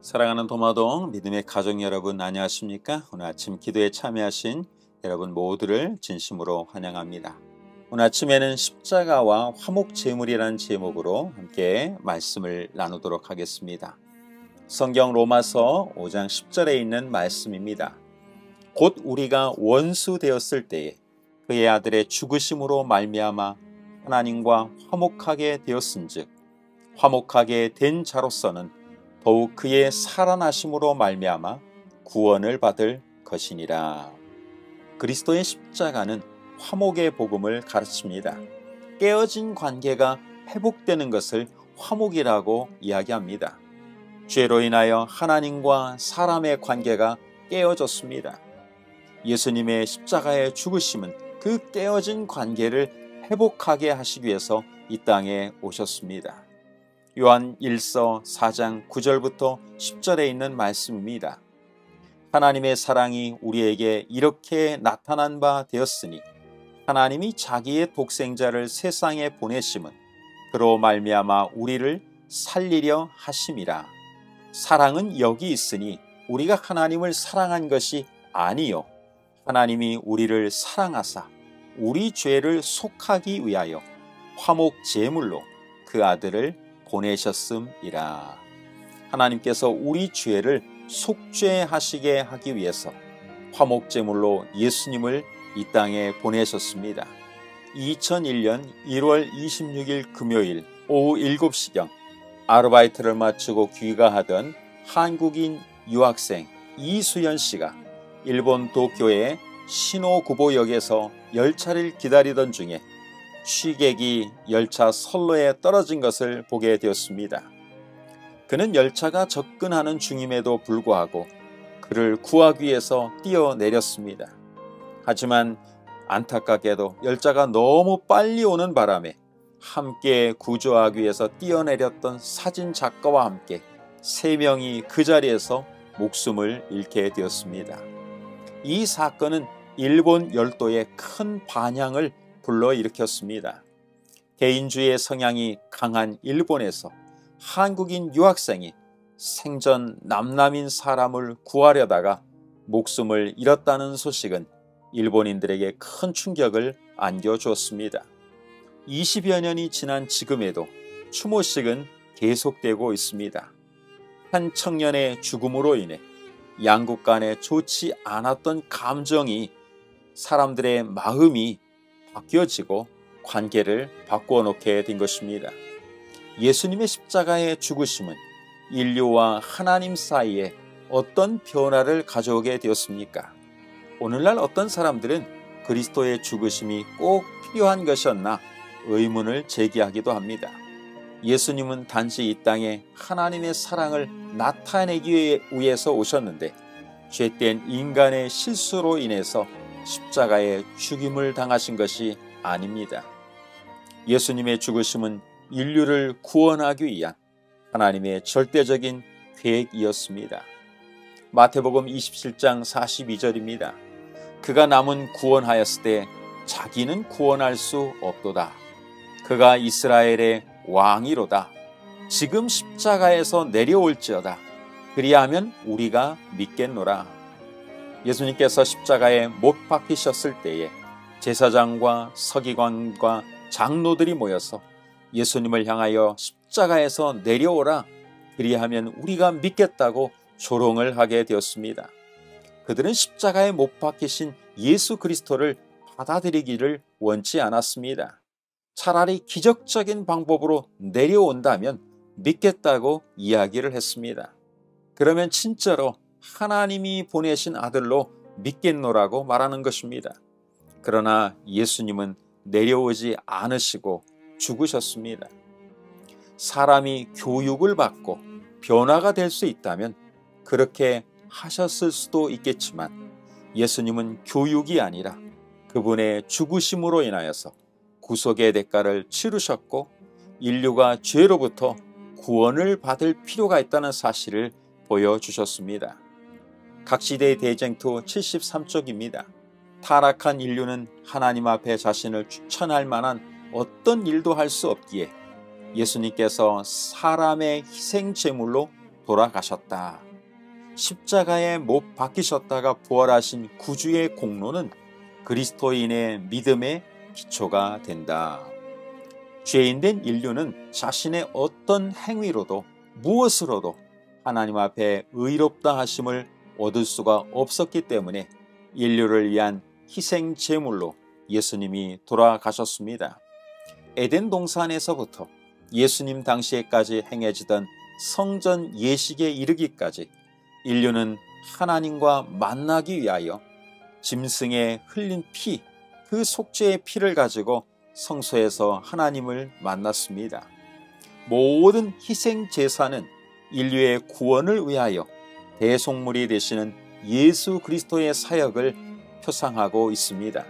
사랑하는 도마동 믿음의 가족 여러분 안녕하십니까? 오늘 아침 기도에 참여하신 여러분 모두를 진심으로 환영합니다. 오늘 아침에는 십자가와 화목 제물이라는 제목으로 함께 말씀을 나누도록 하겠습니다. 성경 로마서 5장 10절에 있는 말씀입니다. 곧 우리가 원수 되었을 때에 그의 아들의 죽으심으로 말미암아 하나님과 화목하게 되었은즉 화목하게 된 자로서는 더욱 그의 살아나심으로 말미암아 구원을 받을 것이니라. 그리스도의 십자가는 화목의 복음을 가르칩니다. 깨어진 관계가 회복되는 것을 화목이라고 이야기합니다. 죄로 인하여 하나님과 사람의 관계가 깨어졌습니다. 예수님의 십자가의 죽으심은 그 깨어진 관계를 회복하게 하시기 위해서 이 땅에 오셨습니다. 요한 1서 4장 9절부터 10절에 있는 말씀입니다. 하나님의 사랑이 우리에게 이렇게 나타난 바 되었으니 하나님이 자기의 독생자를 세상에 보내심은 그로 말미암아 우리를 살리려 하심이라. 사랑은 여기 있으니 우리가 하나님을 사랑한 것이 아니요 하나님이 우리를 사랑하사 우리 죄를 속하기 위하여 화목 제물로 그 아들을 보내셨음이라. 하나님께서 우리 죄를 속죄하시게 하기 위해서 화목제물로 예수님을 이 땅에 보내셨습니다. 2001년 1월 26일 금요일 오후 7시경 아르바이트를 마치고 귀가하던 한국인 유학생 이수연 씨가 일본 도쿄의 시노구보역에서 열차를 기다리던 중에 취객이 열차 선로에 떨어진 것을 보게 되었습니다. 그는 열차가 접근하는 중임에도 불구하고 그를 구하기 위해서 뛰어내렸습니다. 하지만 안타깝게도 열차가 너무 빨리 오는 바람에 함께 구조하기 위해서 뛰어내렸던 사진 작가와 함께 3명이 그 자리에서 목숨을 잃게 되었습니다. 이 사건은 일본 열도에 큰 반향을 불러일으켰습니다. 개인주의 성향이 강한 일본에서 한국인 유학생이 생전 남남인 사람을 구하려다가 목숨을 잃었다는 소식은 일본인들에게 큰 충격을 안겨주었습니다. 20여 년이 지난 지금에도 추모식은 계속되고 있습니다. 한 청년의 죽음으로 인해 양국 간에 좋지 않았던 감정이 사람들의 마음이 바뀌어지고 관계를 바꾸어 놓게 된 것입니다. 예수님의 십자가의 죽으심은 인류와 하나님 사이에 어떤 변화를 가져오게 되었습니까? 오늘날 어떤 사람들은 그리스도의 죽으심이 꼭 필요한 것이었나 의문을 제기하기도 합니다. 예수님은 단지 이 땅에 하나님의 사랑을 나타내기 위해서 오셨는데 죄된 인간의 실수로 인해서 십자가의 죽임을 당하신 것이 아닙니다. 예수님의 죽으심은 인류를 구원하기 위한 하나님의 절대적인 계획이었습니다. 마태복음 27장 42절입니다. 그가 남은 구원하였을 때 자기는 구원할 수 없도다. 그가 이스라엘의 왕이로다. 지금 십자가에서 내려올지어다. 그리하면 우리가 믿겠노라. 예수님께서 십자가에 못 박히셨을 때에 제사장과 서기관과 장로들이 모여서 예수님을 향하여 십자가에서 내려오라. 그리하면 우리가 믿겠다고 조롱을 하게 되었습니다. 그들은 십자가에 못 박히신 예수 그리스도를 받아들이기를 원치 않았습니다. 차라리 기적적인 방법으로 내려온다면 믿겠다고 이야기를 했습니다. 그러면 진짜로 하나님이 보내신 아들로 믿겠노라고 말하는 것입니다. 그러나 예수님은 내려오지 않으시고 죽으셨습니다. 사람이 교육을 받고 변화가 될 수 있다면 그렇게 하셨을 수도 있겠지만 예수님은 교육이 아니라 그분의 죽으심으로 인하여서 구속의 대가를 치르셨고 인류가 죄로부터 구원을 받을 필요가 있다는 사실을 보여주셨습니다. 각시대의 대쟁투 73쪽입니다. 타락한 인류는 하나님 앞에 자신을 추천할 만한 어떤 일도 할 수 없기에 예수님께서 사람의 희생 제물로 돌아가셨다. 십자가에 못 박히셨다가 부활하신 구주의 공로는 그리스도인의 믿음의 기초가 된다. 죄인된 인류는 자신의 어떤 행위로도 무엇으로도 하나님 앞에 의롭다 하심을 얻을 수가 없었기 때문에 인류를 위한 희생 제물로 예수님이 돌아가셨습니다. 에덴 동산에서부터 예수님 당시에까지 행해지던 성전 예식에 이르기까지 인류는 하나님과 만나기 위하여 짐승에 흘린 피, 그 속죄의 피를 가지고 성소에서 하나님을 만났습니다. 모든 희생 제사는 인류의 구원을 위하여 대속물이 되시는 예수 그리스도의 사역을 표상하고 있습니다.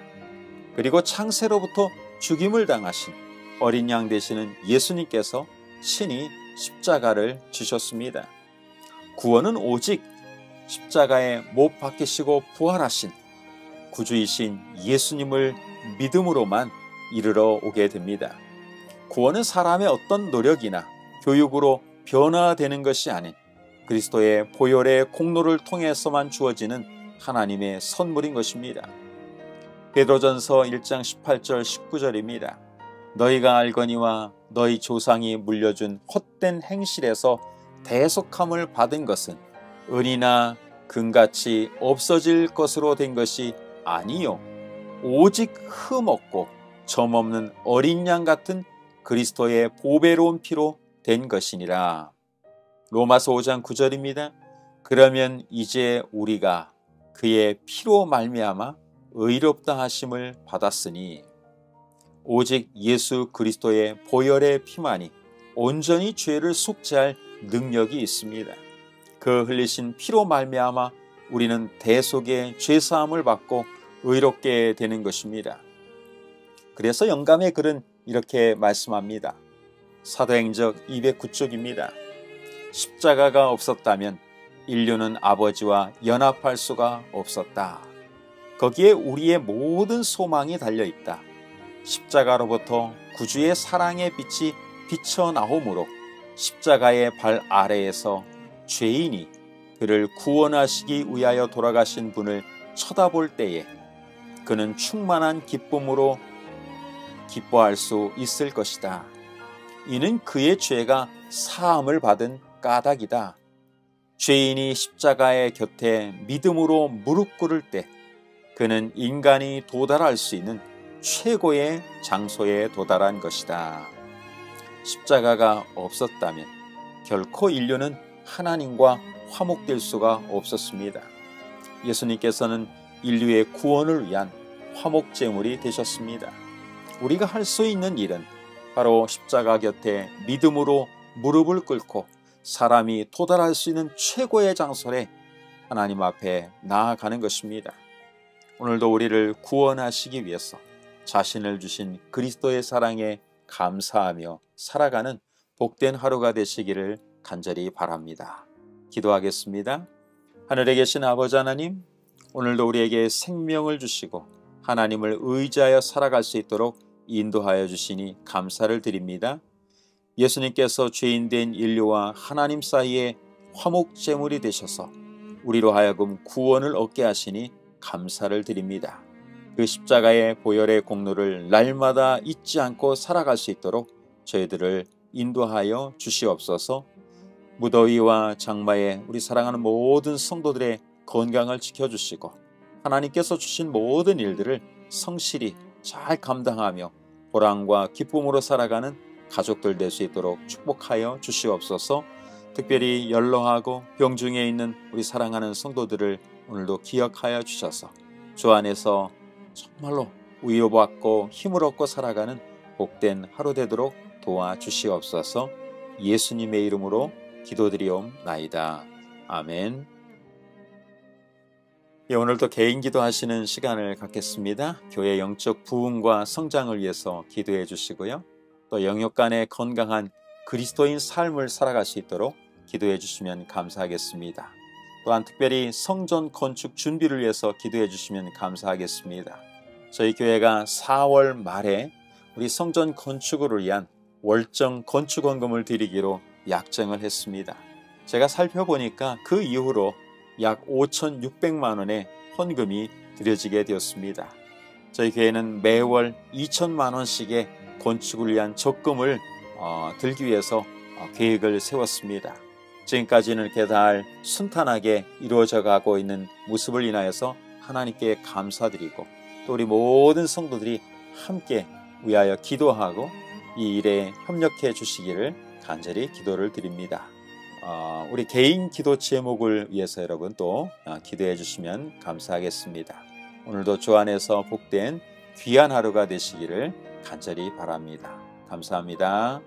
그리고 창세로부터 죽임을 당하신 어린 양 되시는 예수님께서 친히 십자가를 지셨습니다. 구원은 오직 십자가에 못 박히시고 부활하신 구주이신 예수님을 믿음으로만 이르러 오게 됩니다. 구원은 사람의 어떤 노력이나 교육으로 변화되는 것이 아닌 그리스도의 보혈의 공로를 통해서만 주어지는 하나님의 선물인 것입니다. 베드로전서 1장 18절 19절입니다. 너희가 알거니와 너희 조상이 물려준 헛된 행실에서 대속함을 받은 것은 은이나 금같이 없어질 것으로 된 것이 아니요 오직 흠없고 점없는 어린 양 같은 그리스도의 보배로운 피로 된 것이니라. 로마서 5장 9절입니다. 그러면 이제 우리가 그의 피로 말미암아 의롭다 하심을 받았으니 오직 예수 그리스도의 보혈의 피만이 온전히 죄를 속죄할 능력이 있습니다. 그 흘리신 피로 말미암아 우리는 대속의 죄사함을 받고 의롭게 되는 것입니다. 그래서 영감의 글은 이렇게 말씀합니다. 사도행적 209쪽입니다. 십자가가 없었다면 인류는 아버지와 연합할 수가 없었다. 거기에 우리의 모든 소망이 달려있다. 십자가로부터 구주의 사랑의 빛이 비쳐나오므로 십자가의 발 아래에서 죄인이 그를 구원하시기 위하여 돌아가신 분을 쳐다볼 때에 그는 충만한 기쁨으로 기뻐할 수 있을 것이다. 이는 그의 죄가 사함을 받은 까닭이다. 죄인이 십자가의 곁에 믿음으로 무릎 꿇을 때 그는 인간이 도달할 수 있는 최고의 장소에 도달한 것이다. 십자가가 없었다면 결코 인류는 하나님과 화목될 수가 없었습니다. 예수님께서는 인류의 구원을 위한 화목제물이 되셨습니다. 우리가 할 수 있는 일은 바로 십자가 곁에 믿음으로 무릎을 꿇고 사람이 도달할 수 있는 최고의 장소에 하나님 앞에 나아가는 것입니다. 오늘도 우리를 구원하시기 위해서 자신을 주신 그리스도의 사랑에 감사하며 살아가는 복된 하루가 되시기를 간절히 바랍니다. 기도하겠습니다. 하늘에 계신 아버지 하나님, 오늘도 우리에게 생명을 주시고 하나님을 의지하여 살아갈 수 있도록 인도하여 주시니 감사를 드립니다. 예수님께서 죄인된 인류와 하나님 사이에 화목제물이 되셔서 우리로 하여금 구원을 얻게 하시니 감사를 드립니다. 그 십자가의 보혈의 공로를 날마다 잊지 않고 살아갈 수 있도록 저희들을 인도하여 주시옵소서. 무더위와 장마에 우리 사랑하는 모든 성도들의 건강을 지켜주시고 하나님께서 주신 모든 일들을 성실히 잘 감당하며 보람과 기쁨으로 살아가는 가족들 될 수 있도록 축복하여 주시옵소서. 특별히 연로하고 병중에 있는 우리 사랑하는 성도들을 오늘도 기억하여 주셔서 주 안에서 정말로 위로받고 힘을 얻고 살아가는 복된 하루 되도록 도와주시옵소서. 예수님의 이름으로 기도드리옵나이다. 아멘. 오늘도 개인 기도하시는 시간을 갖겠습니다. 교회 영적 부흥과 성장을 위해서 기도해 주시고요. 또 영역 간의 건강한 그리스도인 삶을 살아갈 수 있도록 기도해 주시면 감사하겠습니다. 또한 특별히 성전 건축 준비를 위해서 기도해 주시면 감사하겠습니다. 저희 교회가 4월 말에 우리 성전 건축을 위한 월정 건축원금을 드리기로 약정을 했습니다. 제가 살펴보니까 그 이후로 약 5,600만 원의 헌금이 드려지게 되었습니다. 저희 교회는 매월 2천만 원씩의 건축을 위한 적금을 들기 위해서 계획을 세웠습니다. 지금까지는 이렇게 잘 순탄하게 이루어져 가고 있는 모습을 인하여서 하나님께 감사드리고 또 우리 모든 성도들이 함께 위하여 기도하고 이 일에 협력해 주시기를 간절히 기도를 드립니다. 우리 개인 기도 제목을 위해서 여러분 또 기도해 주시면 감사하겠습니다. 오늘도 주 안에서 복된 귀한 하루가 되시기를 간절히 바랍니다. 감사합니다.